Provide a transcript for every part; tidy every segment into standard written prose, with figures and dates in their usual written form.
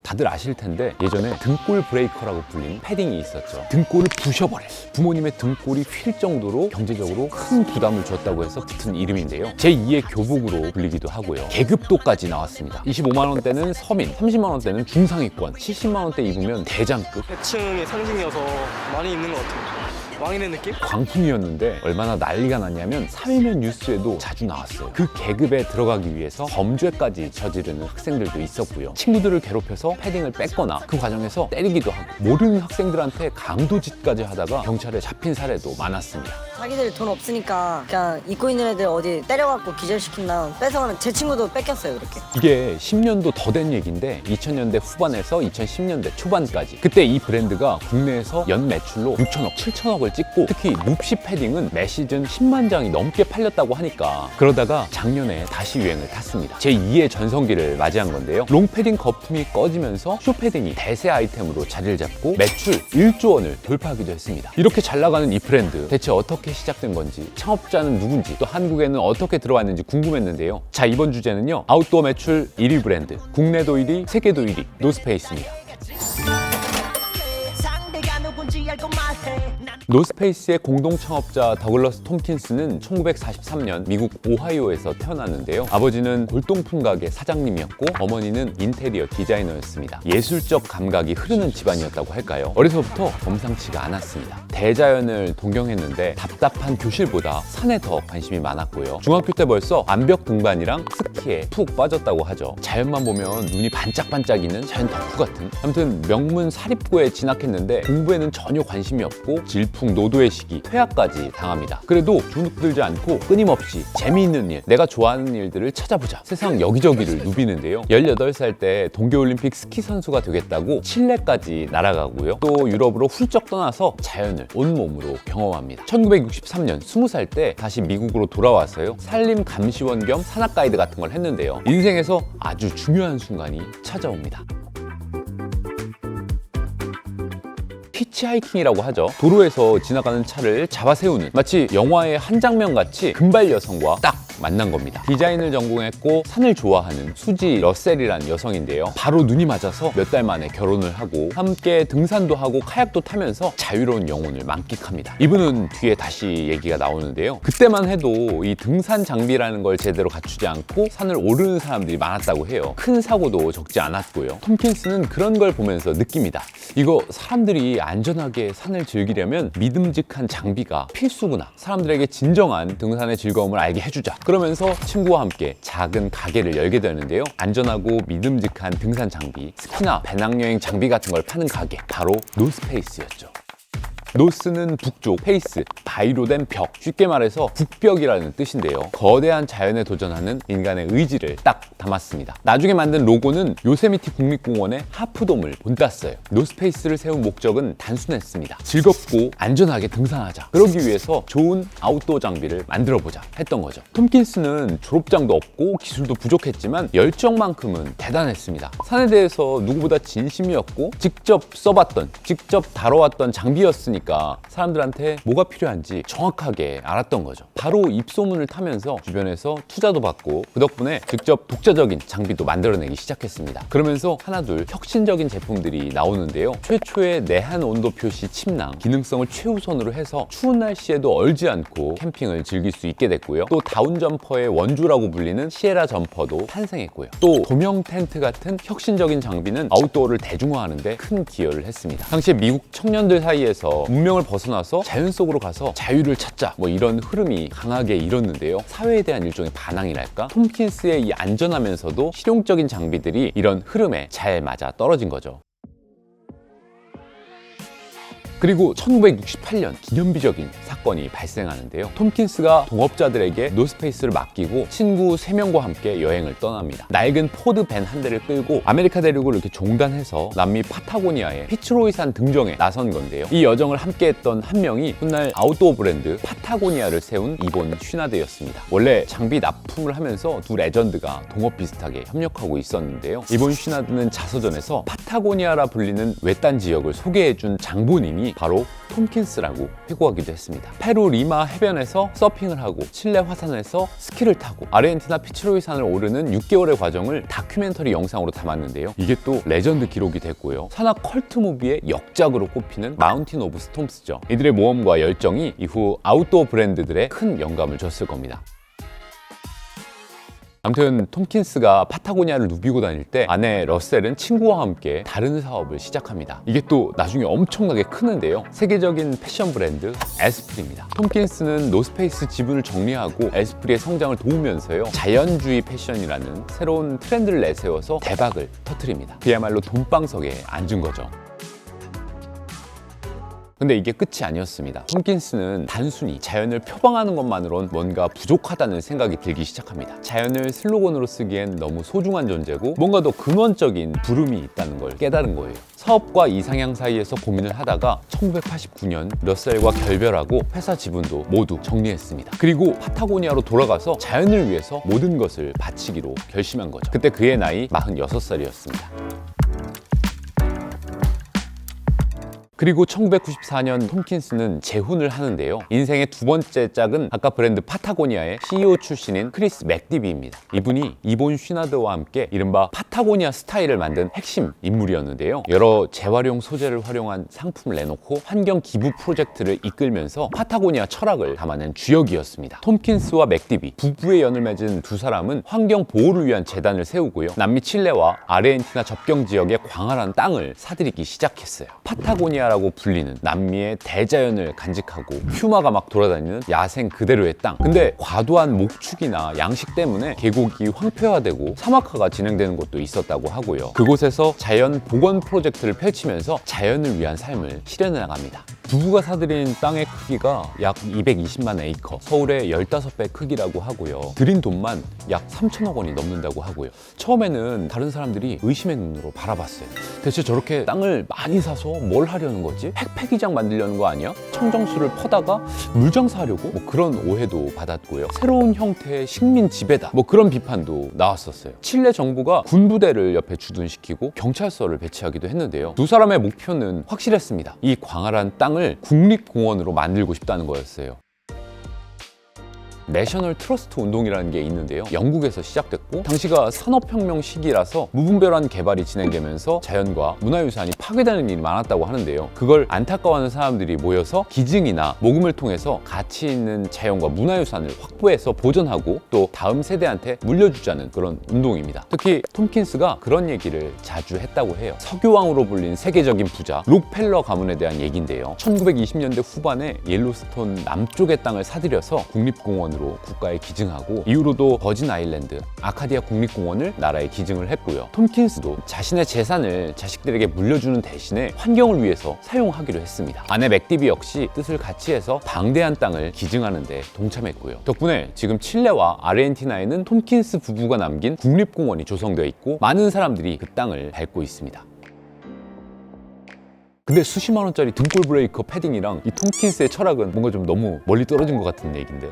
다들 아실 텐데 예전에 등골 브레이커라고 불린 패딩이 있었죠. 등골을 부셔버려. 부모님의 등골이 휠 정도로 경제적으로 큰 부담을 줬다고 해서 붙은 이름인데요. 제2의 교복으로 불리기도 하고요. 계급도까지 나왔습니다. 25만 원대는 서민, 30만 원대는 중상위권, 70만 원대 입으면 대장급. 계층의 상징이어서 많이 입는 것 같아요. 왕인의 느낌? 광풍이었는데 얼마나 난리가 났냐면 사회면 뉴스에도 자주 나왔어요. 그 계급에 들어가기 위해서 범죄까지 저지르는 학생들도 있었고요. 친구들을 괴롭혀서 패딩을 뺐거나 그 과정에서 때리기도 하고 모르는 학생들한테 강도짓까지 하다가 경찰에 잡힌 사례도 많았습니다. 자기들 돈 없으니까 그냥 입고 있는 애들 어디 때려갖고 기절시킨 다음 뺏어가는 제 친구도 뺏겼어요 그렇게. 이게 10년도 더 된 얘기인데 2000년대 후반에서 2010년대 초반까지 그때 이 브랜드가 국내에서 연 매출로 6천억, 7천억을 찍고 특히 눕시 패딩은 매 시즌 10만 장이 넘게 팔렸다고 하니까 그러다가 작년에 다시 유행을 탔습니다. 제2의 전성기를 맞이한 건데요. 롱패딩 거품이 꺼지면서 쇼패딩이 대세 아이템으로 자리를 잡고 매출 1조 원을 돌파하기도 했습니다. 이렇게 잘 나가는 이 브랜드 대체 어떻게 시작된 건지 창업자는 누군지 또 한국에는 어떻게 들어왔는지 궁금했는데요. 자, 이번 주제는요. 아웃도어 매출 1위 브랜드 국내도 1위, 세계도 1위 노스페이스입니다. 노스페이스의 공동 창업자 더글러스 톰킨스는 1943년 미국 오하이오에서 태어났는데요. 아버지는 골동품 가게 사장님이었고 어머니는 인테리어 디자이너였습니다. 예술적 감각이 흐르는 집안이었다고 할까요? 어려서부터 범상치가 않았습니다. 대자연을 동경했는데 답답한 교실보다 산에 더 관심이 많았고요. 중학교 때 벌써 암벽 등반이랑 스키에 푹 빠졌다고 하죠. 자연만 보면 눈이 반짝반짝이는 자연 덕후 같은, 아무튼 명문 사립고에 진학했는데 공부에는 전혀 관심이 없고 질풍 노도의 시기, 퇴학까지 당합니다. 그래도 주눅들지 않고 끊임없이 재미있는 일, 내가 좋아하는 일들을 찾아보자. 세상 여기저기를 누비는데요. 18살 때 동계올림픽 스키 선수가 되겠다고 칠레까지 날아가고요. 또 유럽으로 훌쩍 떠나서 자연을 온몸으로 경험합니다. 1963년 20살 때 다시 미국으로 돌아와서요. 산림 감시원 겸 산악 가이드 같은 걸 했는데요. 인생에서 아주 중요한 순간이 찾아옵니다. 히치하이킹이라고 하죠. 도로에서 지나가는 차를 잡아 세우는, 마치 영화의 한 장면 같이 금발 여성과 딱 만난 겁니다. 디자인을 전공했고 산을 좋아하는 수지 러셀이란 여성인데요. 바로 눈이 맞아서 몇 달 만에 결혼을 하고 함께 등산도 하고 카약도 타면서 자유로운 영혼을 만끽합니다. 이분은 뒤에 다시 얘기가 나오는데요. 그때만 해도 이 등산 장비라는 걸 제대로 갖추지 않고 산을 오르는 사람들이 많았다고 해요. 큰 사고도 적지 않았고요. 톰킨스는 그런 걸 보면서 느낍니다. 이거 사람들이 안전하게 산을 즐기려면 믿음직한 장비가 필수구나. 사람들에게 진정한 등산의 즐거움을 알게 해주자. 그러면서 친구와 함께 작은 가게를 열게 되는데요. 안전하고 믿음직한 등산 장비, 스키나 배낭여행 장비 같은 걸 파는 가게, 바로 노스페이스였죠. 노스는 북쪽, 페이스, 바위로 된 벽, 쉽게 말해서 북벽이라는 뜻인데요. 거대한 자연에 도전하는 인간의 의지를 딱 담았습니다. 나중에 만든 로고는 요세미티 국립공원의 하프돔을 본땄어요. 노스페이스를 세운 목적은 단순했습니다. 즐겁고 안전하게 등산하자. 그러기 위해서 좋은 아웃도어 장비를 만들어보자 했던 거죠. 톰킨스는 졸업장도 없고 기술도 부족했지만 열정만큼은 대단했습니다. 산에 대해서 누구보다 진심이었고 직접 써봤던, 직접 다뤄왔던 장비였으니 사람들한테 뭐가 필요한지 정확하게 알았던 거죠. 바로 입소문을 타면서 주변에서 투자도 받고 그 덕분에 직접 독자적인 장비도 만들어내기 시작했습니다. 그러면서 하나둘 혁신적인 제품들이 나오는데요. 최초의 내한 온도 표시 침낭, 기능성을 최우선으로 해서 추운 날씨에도 얼지 않고 캠핑을 즐길 수 있게 됐고요. 또 다운 점퍼의 원조라고 불리는 시에라 점퍼도 탄생했고요. 또 조명 텐트 같은 혁신적인 장비는 아웃도어를 대중화하는 데 큰 기여를 했습니다. 당시에 미국 청년들 사이에서 문명을 벗어나서 자연 속으로 가서 자유를 찾자, 뭐 이런 흐름이 강하게 일었는데요. 사회에 대한 일종의 반항이랄까? 톰킨스의 이 안전하면서도 실용적인 장비들이 이런 흐름에 잘 맞아 떨어진 거죠. 그리고 1968년 기념비적인 사건이 발생하는데요. 톰킨스가 동업자들에게 노스페이스를 맡기고 친구 3명과 함께 여행을 떠납니다. 낡은 포드 밴 한 대를 끌고 아메리카 대륙을 이렇게 종단해서 남미 파타고니아의 피츠로이산 등정에 나선 건데요. 이 여정을 함께했던 한 명이 훗날 아웃도어 브랜드 파타고니아를 세운 이본 슈나드였습니다. 원래 장비 납품을 하면서 두 레전드가 동업 비슷하게 협력하고 있었는데요. 이본 슈나드는 자서전에서 파타고니아라 불리는 외딴 지역을 소개해준 장본인이 이름이 바로 톰킨스라고 회고하기도 했습니다. 페루 리마 해변에서 서핑을 하고 칠레 화산에서 스키를 타고 아르헨티나 피치로이 산을 오르는 6개월의 과정을 다큐멘터리 영상으로 담았는데요. 이게 또 레전드 기록이 됐고요. 산악 컬트 무비의 역작으로 꼽히는 마운틴 오브 스톰스죠. 이들의 모험과 열정이 이후 아웃도어 브랜드들의 큰 영감을 줬을 겁니다. 아무튼 톰킨스가 파타고니아를 누비고 다닐 때 아내 러셀은 친구와 함께 다른 사업을 시작합니다. 이게 또 나중에 엄청나게 크는데요. 세계적인 패션 브랜드 에스프리입니다. 톰킨스는 노스페이스 지분을 정리하고 에스프리의 성장을 도우면서요, 자연주의 패션이라는 새로운 트렌드를 내세워서 대박을 터뜨립니다. 그야말로 돈방석에 앉은 거죠. 근데 이게 끝이 아니었습니다. 톰킨스는 단순히 자연을 표방하는 것만으론 뭔가 부족하다는 생각이 들기 시작합니다. 자연을 슬로건으로 쓰기엔 너무 소중한 존재고 뭔가 더 근원적인 부름이 있다는 걸 깨달은 거예요. 사업과 이상향 사이에서 고민을 하다가 1989년 러셀과 결별하고 회사 지분도 모두 정리했습니다. 그리고 파타고니아로 돌아가서 자연을 위해서 모든 것을 바치기로 결심한 거죠. 그때 그의 나이 46살이었습니다. 그리고 1994년 톰킨스는 재혼을 하는데요. 인생의 두 번째 짝은 아까 브랜드 파타고니아의 CEO 출신인 크리스 맥디비입니다. 이분이 이본 쉬나드와 함께 이른바 파타고니아 스타일을 만든 핵심 인물이었는데요. 여러 재활용 소재를 활용한 상품을 내놓고 환경 기부 프로젝트를 이끌면서 파타고니아 철학을 담아낸 주역이었습니다. 톰킨스와 맥디비 부부의 연을 맺은 두 사람은 환경 보호를 위한 재단을 세우고요. 남미 칠레와 아르헨티나 접경 지역의 광활한 땅을 사들이기 시작했어요. 파타고니아 라고 불리는 남미의 대자연을 간직하고 퓨마가 막 돌아다니는 야생 그대로의 땅. 근데 과도한 목축이나 양식 때문에 계곡이 황폐화되고 사막화가 진행되는 곳도 있었다고 하고요. 그곳에서 자연 복원 프로젝트를 펼치면서 자연을 위한 삶을 실현해 나갑니다. 부부가 사들인 땅의 크기가 약 220만 에이커, 서울의 15배 크기라고 하고요. 들인 돈만 약 3천억 원이 넘는다고 하고요. 처음에는 다른 사람들이 의심의 눈으로 바라봤어요. 대체 저렇게 땅을 많이 사서 뭘 하려는 거지? 팩기장 만들려는 거 아니야? 청정수를 퍼다가 물장사하려고? 뭐 그런 오해도 받았고요. 새로운 형태의 식민 지배다, 뭐 그런 비판도 나왔었어요. 칠레 정부가 군부대를 옆에 주둔시키고 경찰서를 배치하기도 했는데요. 두 사람의 목표는 확실했습니다. 이 광활한 땅을 국립공원으로 만들고 싶다는 거였어요. 내셔널 트러스트 운동이라는 게 있는데요. 영국에서 시작됐고 당시가 산업혁명 시기라서 무분별한 개발이 진행되면서 자연과 문화유산이 파괴되는 일이 많았다고 하는데요. 그걸 안타까워하는 사람들이 모여서 기증이나 모금을 통해서 가치 있는 자연과 문화유산을 확보해서 보존하고 또 다음 세대한테 물려주자는 그런 운동입니다. 특히 톰킨스가 그런 얘기를 자주 했다고 해요. 석유왕으로 불린 세계적인 부자 록펠러 가문에 대한 얘기인데요. 1920년대 후반에 옐로스톤 남쪽의 땅을 사들여서 국립공원으로 국가에 기증하고 이후로도 버진 아일랜드, 아카디아 국립공원을 나라에 기증을 했고요. 톰킨스도 자신의 재산을 자식들에게 물려주는 대신에 환경을 위해서 사용하기로 했습니다. 아내 맥디비 역시 뜻을 같이 해서 방대한 땅을 기증하는 데 동참했고요. 덕분에 지금 칠레와 아르헨티나에는 톰킨스 부부가 남긴 국립공원이 조성되어 있고 많은 사람들이 그 땅을 밟고 있습니다. 근데 수십만 원짜리 등골 브레이커 패딩이랑 이 톰킨스의 철학은 뭔가 좀 너무 멀리 떨어진 것 같은 얘기인데.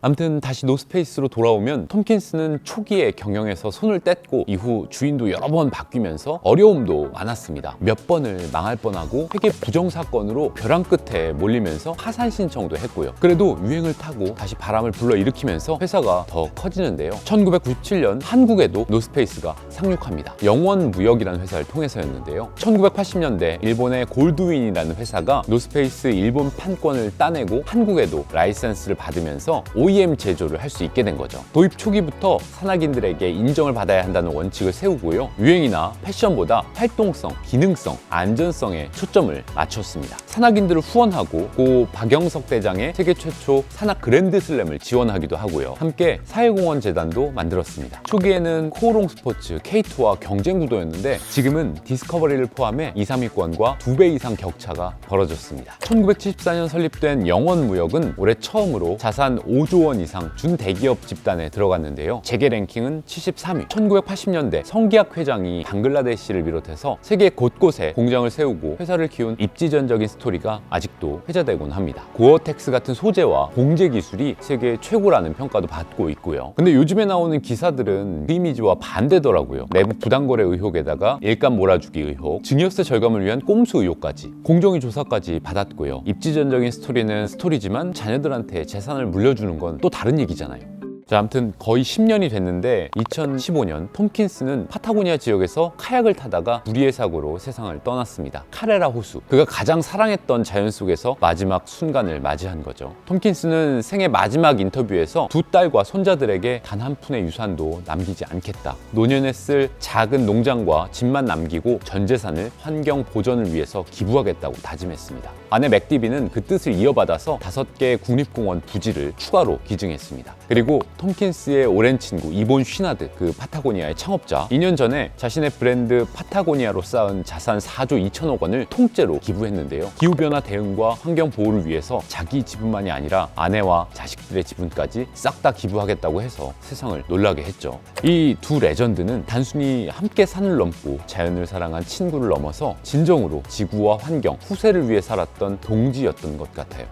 아무튼 다시 노스페이스로 돌아오면 톰킨스는 초기에 경영에서 손을 뗐고 이후 주인도 여러 번 바뀌면서 어려움도 많았습니다. 몇 번을 망할 뻔하고 회계 부정 사건으로 벼랑 끝에 몰리면서 파산 신청도 했고요. 그래도 유행을 타고 다시 바람을 불러일으키면서 회사가 더 커지는데요. 1997년 한국에도 노스페이스가 상륙합니다. 영원무역이라는 회사를 통해서였는데요. 1980년대 일본의 골드윈이라는 회사가 노스페이스 일본 판권을 따내고 한국에도 라이센스를 받으면서 OEM 제조를 할 수 있게 된 거죠. 도입 초기부터 산악인들에게 인정을 받아야 한다는 원칙을 세우고요. 유행이나 패션보다 활동성, 기능성, 안전성에 초점을 맞췄습니다. 산악인들을 후원하고 고 박영석 대장의 세계 최초 산악 그랜드 슬램을 지원하기도 하고요. 함께 사회공헌 재단도 만들었습니다. 초기에는 코오롱 스포츠, K2와 경쟁 구도였는데 지금은 디스커버리를 포함해 2, 3위권과 2배 이상 격차가 벌어졌습니다. 1974년 설립된 영원무역은 올해 처음으로 자산 5조 1조 원 이상 준대기업 집단에 들어갔는데요. 재계 랭킹은 73위. 1980년대 성기학 회장이 방글라데시를 비롯해서 세계 곳곳에 공장을 세우고 회사를 키운 입지전적인 스토리가 아직도 회자되곤 합니다. 고어텍스 같은 소재와 공제 기술이 세계 최고라는 평가도 받고 있고요. 근데 요즘에 나오는 기사들은 그 이미지와 반대더라고요. 내부 부당거래 의혹에다가 일감 몰아주기 의혹, 증여세 절감을 위한 꼼수 의혹까지, 공정위 조사까지 받았고요. 입지전적인 스토리는 스토리지만 자녀들한테 재산을 물려주는 건 또 다른 얘기잖아요. 자, 아무튼 거의 10년이 됐는데 2015년 톰킨스는 파타고니아 지역에서 카약을 타다가 불의의 사고로 세상을 떠났습니다. 카레라 호수, 그가 가장 사랑했던 자연 속에서 마지막 순간을 맞이한 거죠. 톰킨스는 생애 마지막 인터뷰에서 두 딸과 손자들에게 단 한 푼의 유산도 남기지 않겠다. 노년에 쓸 작은 농장과 집만 남기고 전 재산을 환경 보전을 위해서 기부하겠다고 다짐했습니다. 아내 맥디비는 그 뜻을 이어받아서 5개의 국립공원 부지를 추가로 기증했습니다. 그리고 톰킨스의 오랜 친구 이본 쉬나드, 그 파타고니아의 창업자, 2년 전에 자신의 브랜드 파타고니아로 쌓은 자산 4조 2천억 원을 통째로 기부했는데요. 기후변화 대응과 환경 보호를 위해서 자기 지분만이 아니라 아내와 자식들의 지분까지 싹 다 기부하겠다고 해서 세상을 놀라게 했죠. 이 두 레전드는 단순히 함께 산을 넘고 자연을 사랑한 친구를 넘어서 진정으로 지구와 환경, 후세를 위해 살았던 동지였던 것 같아요.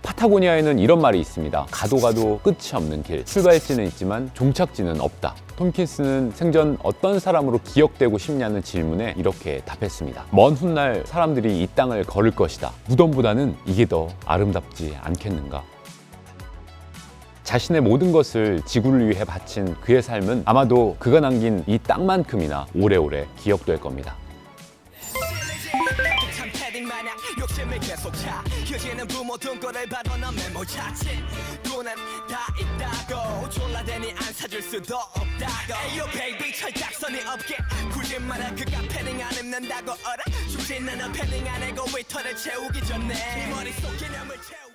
파타고니아에는 이런 말이 있습니다. 가도 가도 끝이 없는 길. 출발지는 있지만 종착지는 없다. 톰킨스는 생전 어떤 사람으로 기억되고 싶냐는 질문에 이렇게 답했습니다. 먼 훗날 사람들이 이 땅을 걸을 것이다. 무덤보다는 이게 더 아름답지 않겠는가? 자신의 모든 것을 지구를 위해 바친 그의 삶은 아마도 그가 남긴 이 땅만큼이나 오래오래 기억될 겁니다. 욕심을 계속 차 휴지는 부모 등골을 봐도 넌 메모 자체 돈은 다 있다고 졸라대니 안 사줄 수도 없다고 에이요 베이비 철딱선이 없게 굳이 말해 그가 패딩 안 입는다고 어라 죽지는 패딩 안 해고 위터를 채우기 전에 이 머릿속 기념을 채우